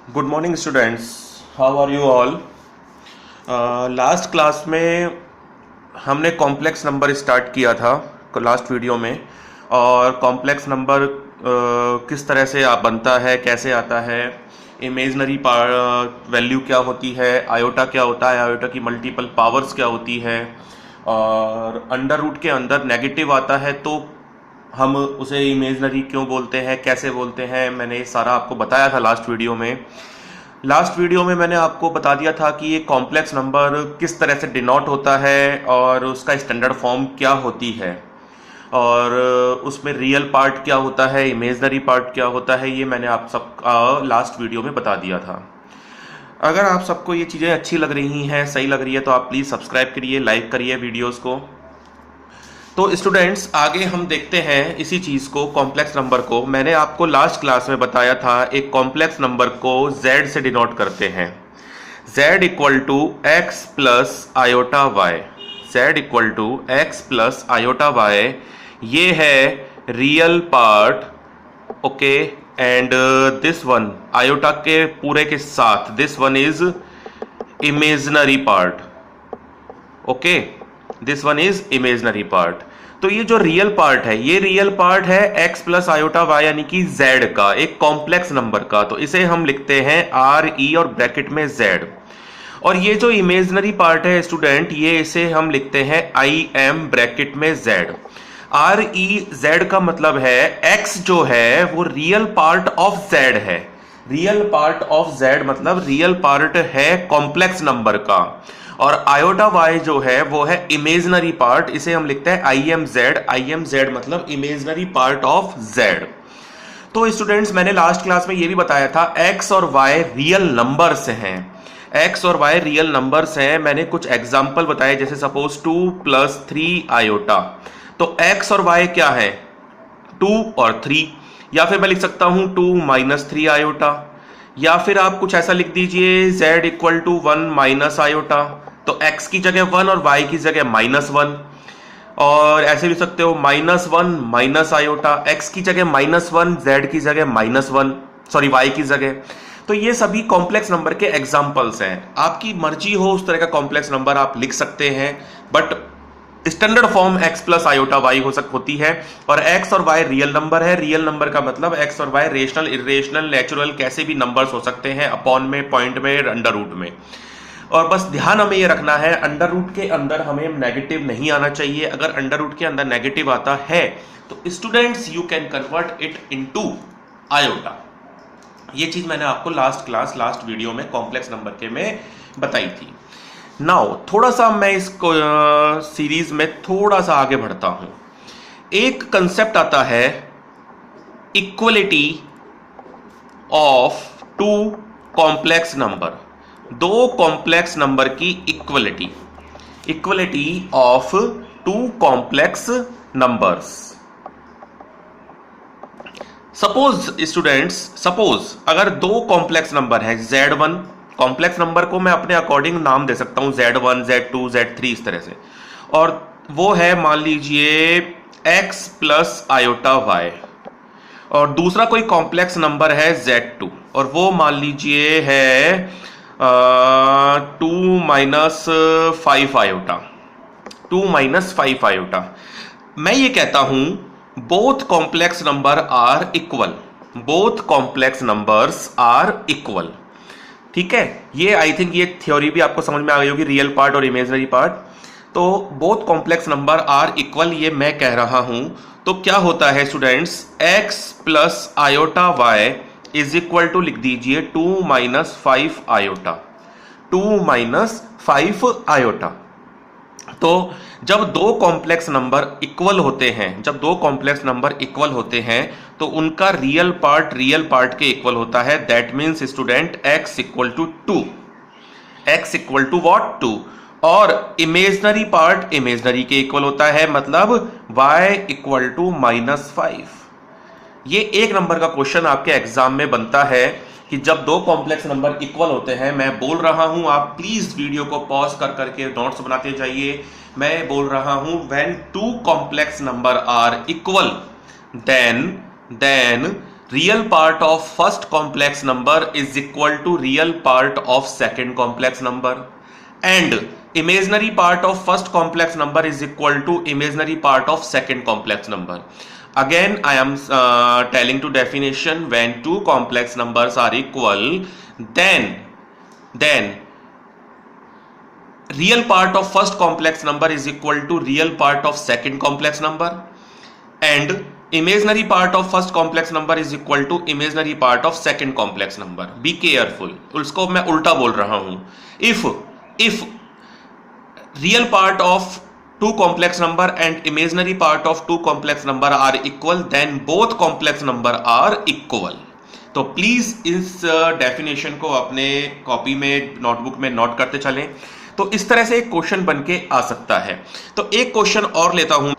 Good morning students, how are you all. Last class में हमने complex number start किया था लास्ट वीडियो में। और कॉम्प्लेक्स नंबर किस तरह से बनता है, कैसे आता है, इमेजनरी वैल्यू क्या होती है, आयोटा क्या होता है, आयोटा की मल्टीपल पावर्स क्या होती है, और अंडर रूट के अंदर नेगेटिव आता है तो हम उसे इमेजनरी क्यों बोलते हैं, कैसे बोलते हैं, मैंने सारा आपको बताया था लास्ट वीडियो में। लास्ट वीडियो में मैंने आपको बता दिया था कि ये कॉम्प्लेक्स नंबर किस तरह से डिनोट होता है और उसका स्टैंडर्ड फॉर्म क्या होती है, और उसमें रियल पार्ट क्या होता है, इमेजनरी पार्ट क्या होता है, ये मैंने आप सब लास्ट वीडियो में बता दिया था। अगर आप सबको ये चीज़ें अच्छी लग रही हैं, सही लग रही है, तो आप प्लीज़ सब्सक्राइब करिए, लाइक करिए वीडियोस को। तो स्टूडेंट्स, आगे हम देखते हैं इसी चीज़ को, कॉम्प्लेक्स नंबर को। मैंने आपको लास्ट क्लास में बताया था एक कॉम्प्लेक्स नंबर को z से डिनोट करते हैं। z equal to x plus iota y, z equal to x plus iota y, ये है real part, okay. And this one iota के पूरे के साथ, this one is imaginary part, okay, this one is imaginary part. तो ये जो real part है, ये रियल पार्ट है x प्लस आयोटा वाई यानी कि z का, एक कॉम्प्लेक्स नंबर का। तो इसे हम लिखते हैं आर ई और ब्रैकेट में z। और ये जो इमेजनरी पार्ट है स्टूडेंट, ये इसे हम लिखते हैं आई एम ब्रैकेट में z। आर ई जेड का मतलब है x जो है वो रियल पार्ट ऑफ z है। रियल पार्ट ऑफ z मतलब रियल पार्ट है कॉम्प्लेक्स नंबर का। और आयोटा वाई जो है वो है इमेजनरी पार्ट, इसे हम लिखते हैं I am Z. I am Z मतलब इमेजनरी पार्ट ऑफ जेड। तो स्टूडेंट्स, मैंने लास्ट क्लास में ये भी बताया था x और y रियल नंबर्स हैं। x और y रियल नंबर्स हैं। मैंने कुछ एग्जांपल बताए, जैसे सपोज 2 प्लस 3 आयोटा। तो x और y क्या है? 2 और 3। या फिर मैं लिख सकता हूं 2 माइनस 3 आयोटा। या फिर आप कुछ ऐसा लिख दीजिए z equal to 1 minus iota. तो x की जगह 1 और y की जगह -1। और ऐसे भी सकते हो -1 माइनस आयोटा, x की जगह -1, z की जगह -1, सॉरी y की जगह। तो ये सभी कॉम्प्लेक्स नंबर के एग्जांपल्स हैं। आपकी मर्जी हो उस तरह का कॉम्प्लेक्स नंबर आप लिख सकते हैं, but standard form x plus iota y होती है। और x और y रियल नंबर है। रियल नंबर का मतलब x और y रेशनल, इरेशनल, नेचुरल, कैसे भी नंबर्स हो सकते हैं, अपॉन में, पॉइंट में, अंडर रूट में। और बस ध्यान हमें ये रखना है, अंडर रूट के अंदर हमें नेगेटिव नहीं आना चाहिए। अगर अंडर रूट के अंदर नेगेटिव आता है तो students you can convert it into iota. ये चीज मैंने आपको लास्ट वीडियो में कॉम्प्लेक्स नंबर के में बताई थी। नाउ थोड़ा सा मैं इसको सीरीज में थोड़ा सा आगे बढ़ता हूं। एक कंसेप्ट आता है equality of two complex number, दो कॉम्प्लेक्स नंबर की equality, equality of two complex numbers. Suppose students, suppose अगर दो कॉम्प्लेक्स नंबर है z1, कॉम्प्लेक्स नंबर को मैं अपने अकॉर्डिंग नाम दे सकता हूं z1, z2, z3 इस तरह से। और वो है मान लीजिए x प्लस आयोटा y। और दूसरा कोई कॉम्प्लेक्स नंबर है z2 और वो मान लीजिए है 2 माइनस 5 आयोटा, 2 माइनस 5 आयोटा। मैं ये कहता हूं both complex number are equal, both complex numbers are equal. ठीक है, ये आई थिंक ये थ्योरी भी आपको समझ में आ गई होगी, रियल पार्ट और इमेजनरी पार्ट। तो both complex number are equal, ये मैं कह रहा हूं। तो क्या होता है students, x plus iota y is equal to, लिख दीजिए 2 माइनस 5 आयोटा, 2 माइनस 5 आयोटा। तो जब दो कॉम्प्लेक्स नंबर इक्वल होते हैं, जब दो कॉम्प्लेक्स नंबर इक्वल होते हैं तो उनका रियल पार्ट के इक्वल होता है। That means student x equal to 2, x equal to what 2। और इमेजनरी पार्ट इमेजनरी के इक्वल होता है, मतलब y इक्वल टू -5। ये एक नंबर का क्वेश्चन आपके एग्जाम में बनता है कि जब दो कॉम्प्लेक्स नंबर इक्वल होते हैं, मैं बोल रहा हूं, आप प्लीज वीडियो को पॉज कर करके नोट्स बनाते जाइए। मैं बोल रहा हूं when two complex number are equal, then real part of first complex number is equal to real part of second complex number and imaginary part of first complex number is equal to imaginary part of second complex number. Again I am telling to definition, when two complex numbers are equal, then real part of first complex number is equal to real part of second complex number and imaginary part of first complex number is equal to imaginary part of second complex number. Be careful, उसको मैं उल्टा बोल रहा हूं. if real part of two complex number and imaginary part of two complex number are equal, then both complex number are equal. तो please इस definition को अपने कॉपी में, नोटबुक में नोट करते चलें. तो इस तरह से एक क्वेश्चन बन के आ सकता है. तो एक क्वेश्चन और लेता हूं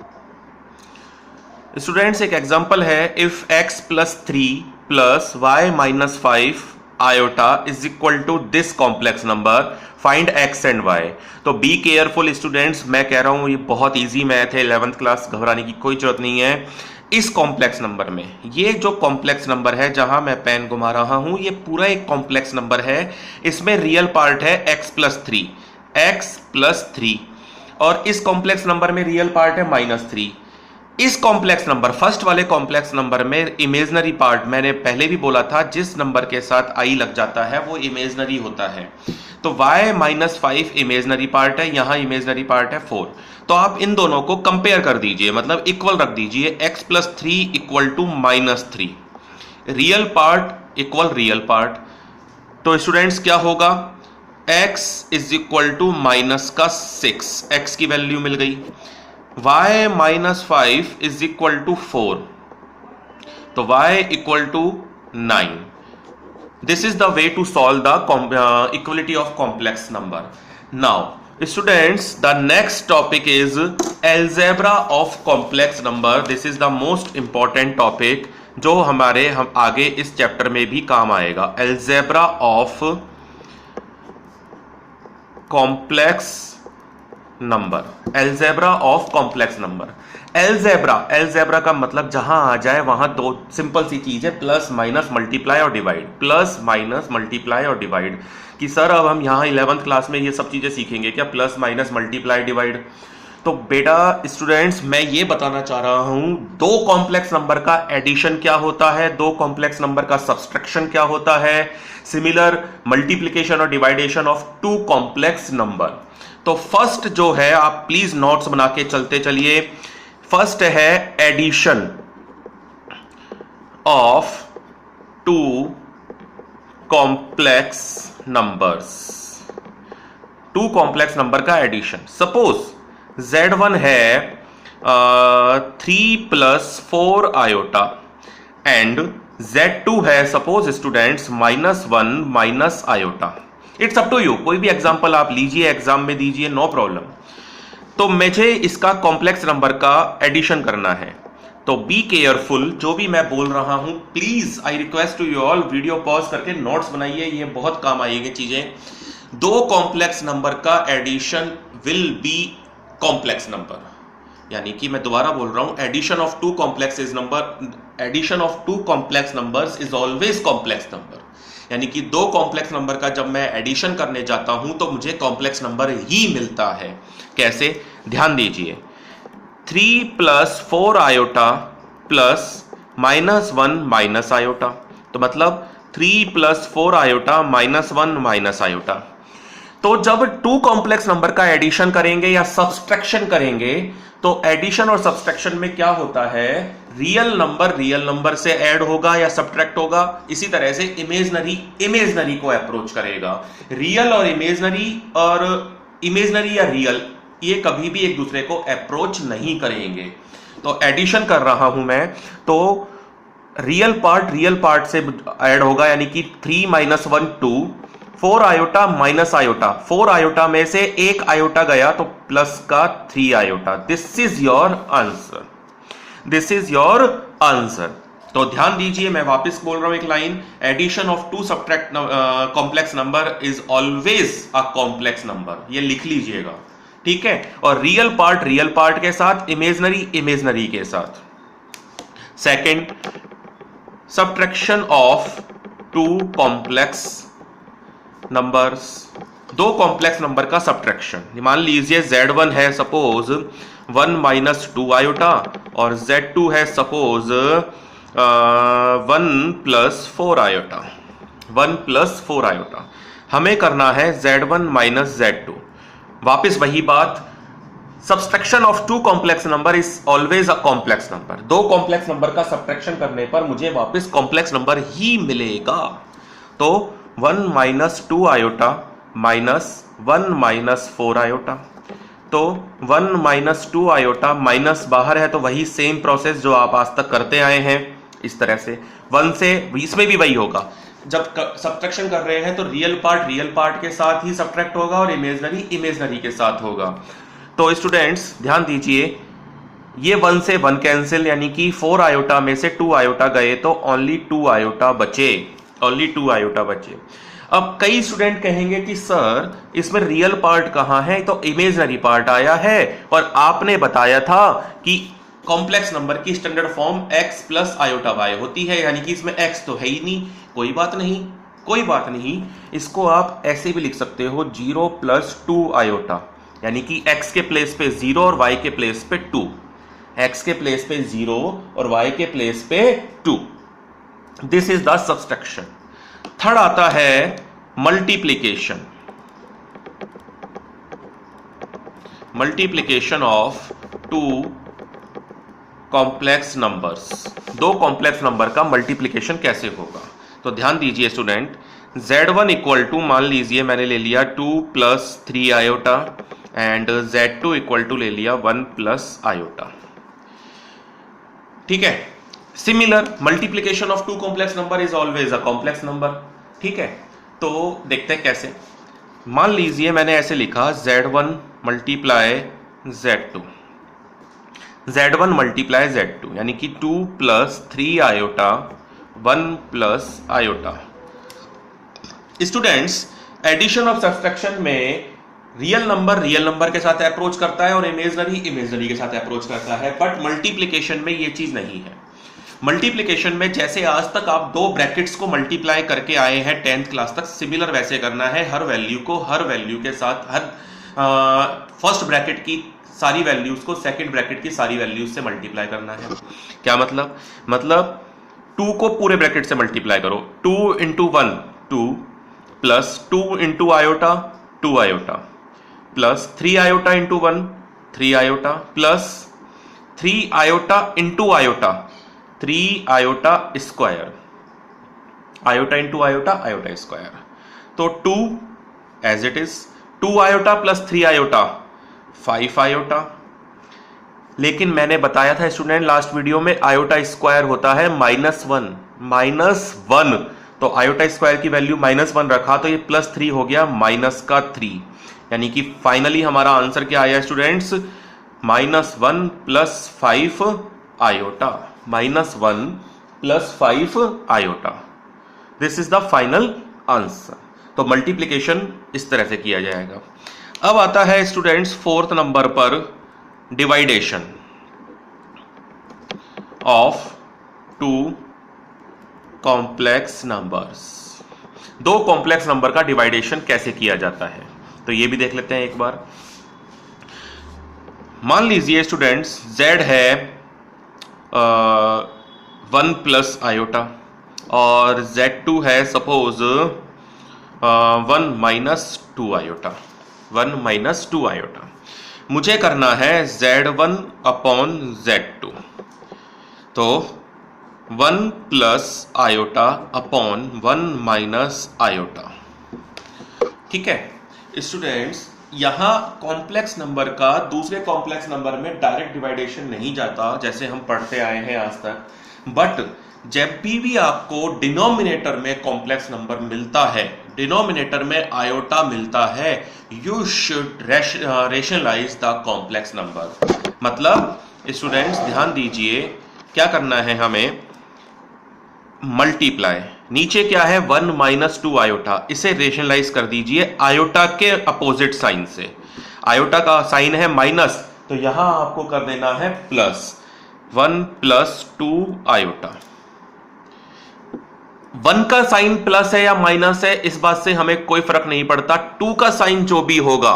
स्टूडेंट्स. एक एग्जांपल है, if x plus 3 plus y minus 5 iota is equal to this complex number, find x and y. तो बी केयरफुल स्टूडेंट्स, मैं कह रहा हूं ये बहुत इजी मैथ है, 11th क्लास, घबराने की कोई जरूरत नहीं है. इस कॉम्प्लेक्स नंबर में, ये जो कॉम्प्लेक्स नंबर है जहां मैं पेन घुमा रहा हूं, ये पूरा एक कॉम्प्लेक्स नंबर है. इसमें रियल पार्ट है x प्लस 3 और इस कॉम्प्लेक्स नंबर में रियल पार्ट है -3. इस कॉम्प्लेक्स नंबर, फर्स्ट वाले कॉम्प्लेक्स नंबर में इमेजिनरी पार्ट, मैंने पहले भी बोला था, जिस नंबर के साथ i लग जाता है वो इमेजिनरी होता है. तो y माइनस 5 इमेजिनरी पार्ट है, यहां इमेजिनरी पार्ट है 4. तो आप इन दोनों को कंपेयर कर दीजिए, मतलब इक्वल रख दीजिए. x plus 3 equal to -3, real part equal real part. तो स्टूडेंट्स क्या होगा, x is equal to -6, x की वैल्यू मिल गई. y minus 5 is equal to 4, तो y equal to 9. This is the way to solve the equality of complex number. Now, students, the next topic is algebra of complex number. This is the most important topic जो हम आगे इस chapter में भी काम आएगा. Algebra of complex number. Algebra of complex number. Algebra का मतलब जहां आ जाए वहां दो सिंपल सी चीज है, प्लस माइनस मल्टीप्लाई और डिवाइड, प्लस माइनस मल्टीप्लाई और डिवाइड. कि सर अब हम यहां 11th क्लास में ये सब चीजें सीखेंगे क्या, प्लस माइनस मल्टीप्लाई डिवाइड? तो बेटा स्टूडेंट्स, मैं ये बताना चाह रहा हूं, दो कॉम्प्लेक्स नंबर का एडिशन क्या होता है, दो कॉम्प्लेक्स नंबर का सब्सट्रैक्शन क्या होता है, सिमिलर मल्टीप्लीकेशन और डिवाइडेशन ऑफ टू कॉम्प्लेक्स नंबर. तो फर्स्ट जो है, आप प्लीज नोट्स बना के चलते चलिए. फर्स्ट है addition of two complex numbers. Two complex number का एडिशन. सपोज Z1 है 3 प्लस 4 आयोटा एंड Z2 है suppose students -1 minus iota. It's up to you, कोई भी एग्जांपल आप लीजिए, एग्जाम में दीजिए, नो प्रॉब्लम. तो मुझे इसका कॉम्प्लेक्स नंबर का एडिशन करना है. तो बी केयरफुल, जो भी मैं बोल रहा हूं, please I request to you all, video pause करके नोट्स बनाइए, ये बहुत काम आएगी चीजें. दो कॉम्प्लेक्स नंबर का addition will be complex number, यानी कि मैं दोबारा बोल रहा हूं, addition of two complex numbers is always complex number. यानी कि दो कॉम्प्लेक्स नंबर का जब मैं एडिशन करने जाता हूं तो मुझे कॉम्प्लेक्स नंबर ही मिलता है. कैसे, ध्यान दीजिए. 3 plus 4 iota plus -1 minus iota, तो मतलब 3 प्लस 4 आयोटा -1 माइनस आयोटा. तो जब टू कॉम्प्लेक्स नंबर का एडिशन करेंगे या सब्सट्रैक्शन करेंगे, तो एडिशन और सब्सट्रैक्शन में क्या होता है, रियल नंबर से ऐड होगा या सब्ट्रैक्ट होगा. इसी तरह से इमेजनरी को अप्रोच करेगा. रियल और इमेजनरी या रियल, ये कभी भी एक दूसरे को अप्रोच नहीं करेंगे. तो एडिशन कर रहा हूं मैं, तो रियल पार्ट से ऐड होगा, यानी कि 3 - 1 2, 4 आयोटा माइनस आयोटा, 4 आयोटा में से एक आयोटा गया तो प्लस का 3 iota. This is your answer. तो ध्यान दीजिए, मैं वापस बोल रहा हूं एक line, addition of two subtract complex number is always a complex number. ये लिख लीजिएगा, ठीक है. और रियल पार्ट के साथ, इमेजनरी के साथ. Second, subtraction of two complex numbers, दो कॉम्प्लेक्स नंबर का सब्ट्रैक्शन। मान लीजिए Z1 है सपोज 1 माइनस 2 आयोटा और Z2 है suppose 1 plus 4 iota, 1 plus 4 iota. हमें करना है Z1 माइनस Z2। वापिस वही बात, subtraction of two complex number is always a complex number. दो कॉम्प्लेक्स नंबर का सब्ट्रैक्शन करने पर मुझे वापस कॉम्प्लेक्स नंबर ही मिलेगा। तो 1 minus 2 iota minus 1 minus 4 iota. तो 1 माइनस 2 आयोटा माइनस बाहर है तो वही सेम प्रोसेस जो आप आज तक करते आए हैं। इस तरह से 1 से, इसमें भी वही होगा। जब सब्ट्रैक्शन कर रहे हैं तो रियल पार्ट के साथ ही सब्ट्रैक्ट होगा और इमेजनरी के साथ होगा। तो स्टूडेंट्स ध्यान दीजिए, ये 1 से 1 कैंसिल, यानी कि 4 आयोटा में से 2 आयोटा गए तो ओनली 2 आयोटा बचे, ओनली 2 आयोटा बचे। अब कई स्टूडेंट कहेंगे कि सर इसमें रियल पार्ट कहाँ है, तो इमेजनरी पार्ट आया है और आपने बताया था कि कॉम्प्लेक्स नंबर की standard form x plus iota y होती है, यानी कि इसमें x तो है ही नहीं। कोई बात नहीं, कोई बात नहीं, इसको आप ऐसे भी लिख सकते हो 0 प्लस 2 आयोटा, यानी कि x के प्लेस पे 0 और y के प्लेस पे 2, x के प्लेस पे 0 और y के प्लेस पे 2। This is the subtraction. Third आता है multiplication, multiplication of two complex numbers. दो कॉम्प्लेक्स नंबर का मल्टीप्लिकेशन कैसे होगा, तो ध्यान दीजिए स्टूडेंट। Z1 इक्वल टू, मान लीजिए मैंने ले लिया 2 plus 3 iota and Z2 equal to ले लिया 1 प्लस आयोटा। ठीक है, similar multiplication of two complex number is always a complex number. ठीक है, तो देखते हैं कैसे। मान लीजिए मैंने ऐसे लिखा Z1 multiply Z2, Z1 multiply Z2, यानी कि 2 plus 3 iota 1 plus iota. Students, addition और सब्ट्रैक्शन में रियल नंबर के साथ अप्रोच करता है और इमेजनरी के साथ अप्रोच करता है, बट मल्टीप्लिकेशन में ये चीज नहीं है। मल्टीप्लिकेशन में जैसे आज तक आप दो ब्रैकेट्स को मल्टीप्लाई करके आए हैं 10th क्लास तक, सिमिलर वैसे करना है। हर वैल्यू के साथ, हर फर्स्ट ब्रैकेट की सारी वैल्यूज को सेकंड ब्रैकेट की सारी वैल्यूज से मल्टीप्लाई करना है। क्या मतलब 2 को पूरे ब्रैकेट से मल्टीप्लाई करो, 2 into 1 2 plus 2 into iota 2 iota plus 3 iota into 1 3 iota plus 3 iota into iota 3 iota square, iota into iota iota square. तो 2 as it is, 2 iota plus 3 iota 5 iota. लेकिन मैंने बताया था स्टूडेंट लास्ट वीडियो में, iota square होता है -1, तो iota square की वैल्यू -1 रखा तो ये +3 हो गया -3, यानी कि फाइनली हमारा आंसर क्या आया students, -1 plus 5 iota, -1 plus 5 iota. This is the final answer. तो मल्टीप्लिकेशन इस तरह से किया जाएगा। अब आता है स्टूडेंट्स 4th नंबर पर डिवाइडेशन ऑफ टू कॉम्प्लेक्स नंबर्स। दो कॉम्प्लेक्स नंबर का डिवाइडेशन कैसे किया जाता है, तो ये भी देख लेते हैं एक बार। मान लीजिए स्टूडेंट्स Z है 1 प्लस आयोटा और Z2 है suppose 1 minus 2 iota, 1 minus 2 iota. मुझे करना है Z1 अपॉन Z2, तो 1 plus iota upon 1 minus iota. ठीक है स्टूडेंट्स, यहां कॉम्प्लेक्स नंबर का दूसरे कॉम्प्लेक्स नंबर में डायरेक्ट डिवाइडेशन नहीं जाता जैसे हम पढ़ते आए हैं आज तक, बट जब भी आपको डिनोमिनेटर में कॉम्प्लेक्स नंबर मिलता है, डिनोमिनेटर में आयोटा मिलता है, you should rationalise the complex number. मतलब स्टूडेंट्स ध्यान दीजिए, क्या करना है हमें, मल्टीप्लाई, नीचे क्या है 1 माइनस 2 आयोटा, इसे रेशनलाइज कर दीजिए आयोटा के अपोजिट साइन से। आयोटा का साइन है माइनस, तो यहां आपको कर देना है प्लस, 1 प्लस 2 आयोटा। 1 का साइन प्लस है या माइनस है इस बात से हमें कोई फर्क नहीं पड़ता। 2 का साइन जो भी होगा,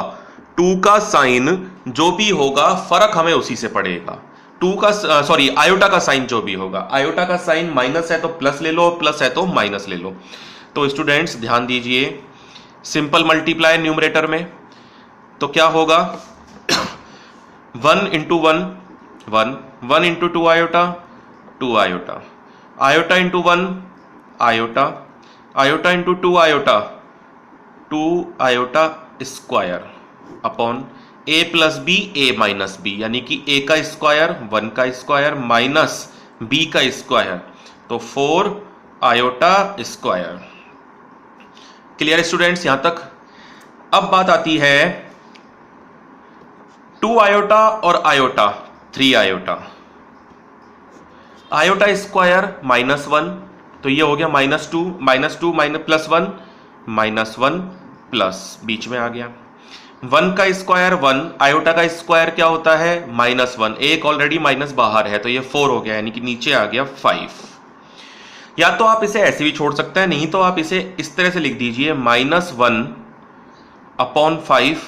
2 का साइन जो भी होगा फर्क हमें उसी से पड़ेगा। 2 का सॉरी आयोटा का साइन जो भी होगा, आयोटा का साइन माइनस है तो प्लस ले लो, प्लस है तो माइनस ले लो। तो स्टूडेंट्स ध्यान दीजिए, सिंपल मल्टीप्लाई न्यूमरेटर में तो क्या होगा 1 into 1 1, 1 into 2 iota 2 iota, iota into 1 iota, iota into 2 iota 2 iota square upon A plus B A minus B, यानी कि ए का स्क्वायर 1 का स्क्वायर माइनस बी का स्क्वायर, तो 4 आयोटा स्क्वायर। क्लियर स्टूडेंट्स यहां तक? अब बात आती है 2 आयोटा और iota 3 iota, iota square minus 1, तो ये हो गया minus two minus plus 1 minus 1 plus बीच में आ गया 1 का स्क्वायर 1, आयोटा का स्क्वायर क्या होता है माइनस 1, एक ऑलरेडी माइनस बाहर है तो ये 4 हो गया, यानी कि नीचे आ गया 5। या तो आप इसे ऐसे भी छोड़ सकते हैं, नहीं तो आप इसे इस तरह से लिख दीजिए minus 1 upon 5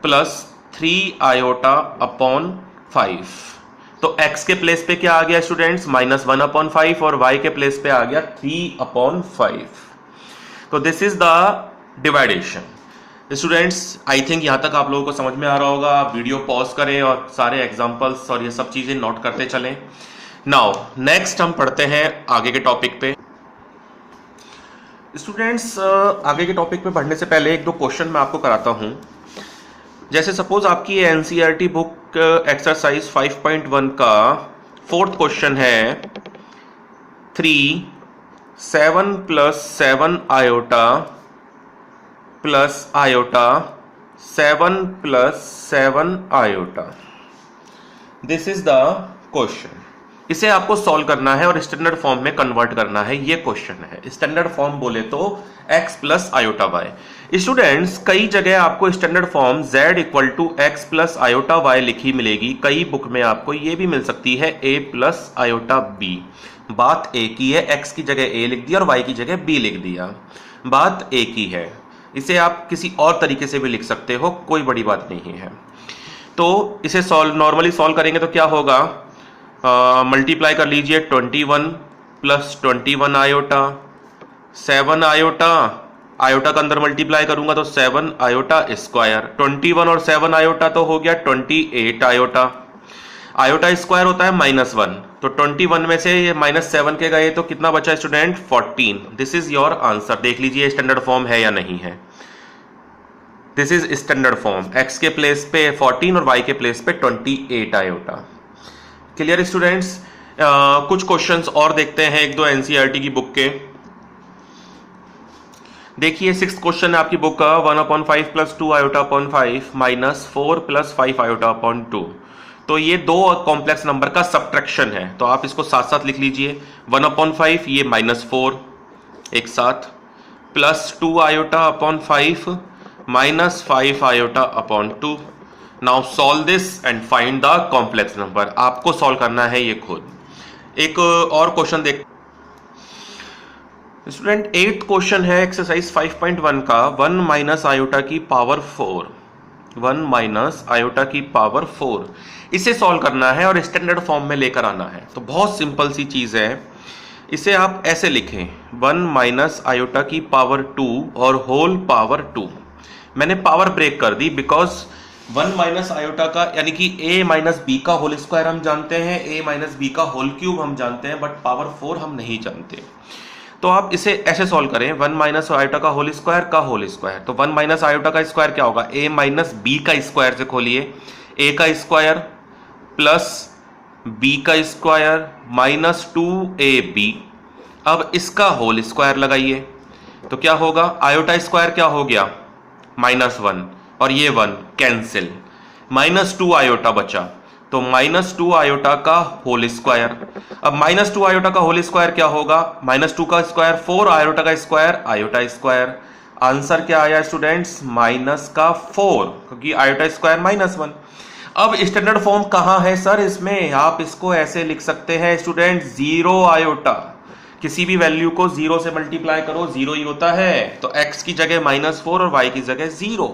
plus 3 iota upon 5। तो x के प्लेस पे क्या आ गया स्टूडेंट्स माइनस 1 अपॉन 5 और y के प्लेस पे आ गया 3 अपॉन 5। तो this is the divideation. Students I think यहां तक आप लोगों को समझ में आ रहा होगा। आप वीडियो पॉज करें और सारे एग्जांपल्स और ये सब चीजें नोट करते चलें। नाउ नेक्स्ट हम पढ़ते हैं आगे के टॉपिक पे। स्टूडेंट्स आगे के टॉपिक पे बढ़ने से पहले एक दो क्वेश्चन मैं आपको कराता हूं। जैसे सपोज आपकी एनसीईआरटी बुक एक्सरसाइज 5.1 का 4th क्वेश्चन है 3 7 plus 7 iota plus iota 7 plus 7 iota. This is the question. इसे आपको सॉल्व करना है और स्टैंडर्ड फॉर्म में कन्वर्ट करना है। ये क्वेश्चन है। स्टैंडर्ड फॉर्म बोले तो x plus iota y। Students कई जगह आपको standard form z equal to x plus iota y लिखी मिलेगी, कई बुक में आपको ये भी मिल सकती है a प्लस आयोटा b। बात एक ही है, x की जगह a लिख दिया और y की जगह b लिख दिया, बात एक ही है। इसे आप किसी और तरीके से भी लिख सकते हो, कोई बड़ी बात नहीं है। तो इसे नॉर्मली सॉल्व करेंगे तो क्या होगा, मल्टीप्लाई कर लीजिए 21 प्लस 21 आयोटा 7 आयोटा, आयोटा का अंदर मल्टीप्लाई करूंगा तो 7 आयोटा स्क्वायर, 21 और 7 आयोटा तो हो गया 28 आयोटा। आयोटा स्क्वायर होता है -1, तो 21 में से माइनस 7 के गए तो कितना बचा student 14। This is your answer. देख लीजिए स्टैंडर्ड फॉर्म है या नहीं है। This is standard form, x के प्लेस पे 14 और y के प्लेस पे 28 आयोटा। Clear students? कुछ क्वेश्चंस और देखते हैं एक दो एनसीईआरटी की बुक के। देखिए 6th क्वेश्चन है आपकी बुक का 1/5 plus 2 iota upon 5 minus 4 plus 5 iota upon 2। तो ये दो कॉम्प्लेक्स नंबर का सब्ट्रैक्शन है, तो आप इसको साथ साथ लिख लीजिए। 1/5 ये -4 एक साथ, plus 2 iota upon 5 minus 5 iota upon 2। Now solve this and find the complex number. आपको सॉल्व करना है ये खुद। एक और क्वेश्चन देख स्टूडेंट, 8th क्वेश्चन है एक्सरसाइज 5.1 का 1 माइनस आयोटा की पावर 4, 1 माइनस आयोटा की पावर 4। इसे सॉल्व करना है और स्टैंडर्ड फॉर्म में लेकर आना है। तो बहुत सिंपल सी चीज है, इसे आप ऐसे लिखें 1 माइनस आयोटा की पावर 2 और होल पावर 2। मैंने पावर ब्रेक कर दी बिकॉज 1 माइनस आयोटा का यानी कि a माइनस बी का होल स्क्वायर हम जानते हैं, a माइनस बी का होल क्यूब हम जानते हैं, बट पावर 4 हम नहीं जानते। तो आप इसे ऐसे सॉल्व करें 1 माइनस आयोटा का होल स्क्वायर। तो 1 माइनस आयोटा का स्क्वायर क्या होगा, a माइनस बी का स्क्वायर से खोलिए, a का स्क्वायर प्लस b का स्क्वायर माइनस 2ab। अब इसका होल स्क्वायर लगाइए तो क्या होगा, आयोटा स्क्वायर क्या हो गया -1 और ये 1 कैंसिल, -2 आयोटा बचा, तो -2 आयोटा का होल स्क्वायर। अब -2 आयोटा का होल स्क्वायर क्या होगा, -2 का स्क्वायर 4 आयोटा का स्क्वायर आयोटा स्क्वायर। आंसर क्या आया स्टूडेंट्स माइनस का 4, क्योंकि आयोटा स्क्वायर -1। अब स्टैंडर्ड फॉर्म कहां है सर इसमें, आप इसको ऐसे लिख सकते हैं स्टूडेंट 0 आयोटा, किसी भी वैल्यू को 0 से मल्टीप्लाई करो 0 ही होता है, तो x की जगह -4 और y की जगह 0।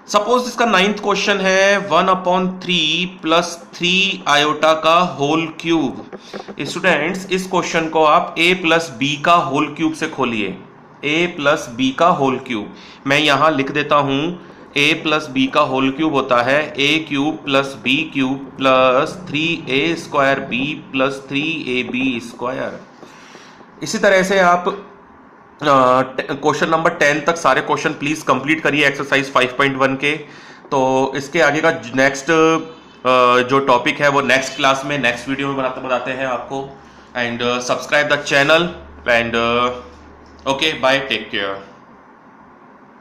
सपोज इसका 9th क्वेश्चन है 1/3 प्लस 3 आयोटा का होल क्यूब। स्टूडेंट्स इस क्वेश्चन को आप a प्लस बी का होल क्यूब से खोलिए, a प्लस बी का होल क्यूब। मैं यहां लिख देता हूं a प्लस बी का होल क्यूब होता है a cube plus b cube plus 3a² b plus 3ab square. इसी तरह से आप क्वेश्चन नंबर 10 तक सारे क्वेश्चन प्लीज कंप्लीट करिए एक्सरसाइज 5.1 के। तो इसके आगे का नेक्स्ट जो टॉपिक है वो नेक्स्ट क्लास में नेक्स्ट वीडियो में बताते हैं आपको। And subscribe the channel and okay bye, take care.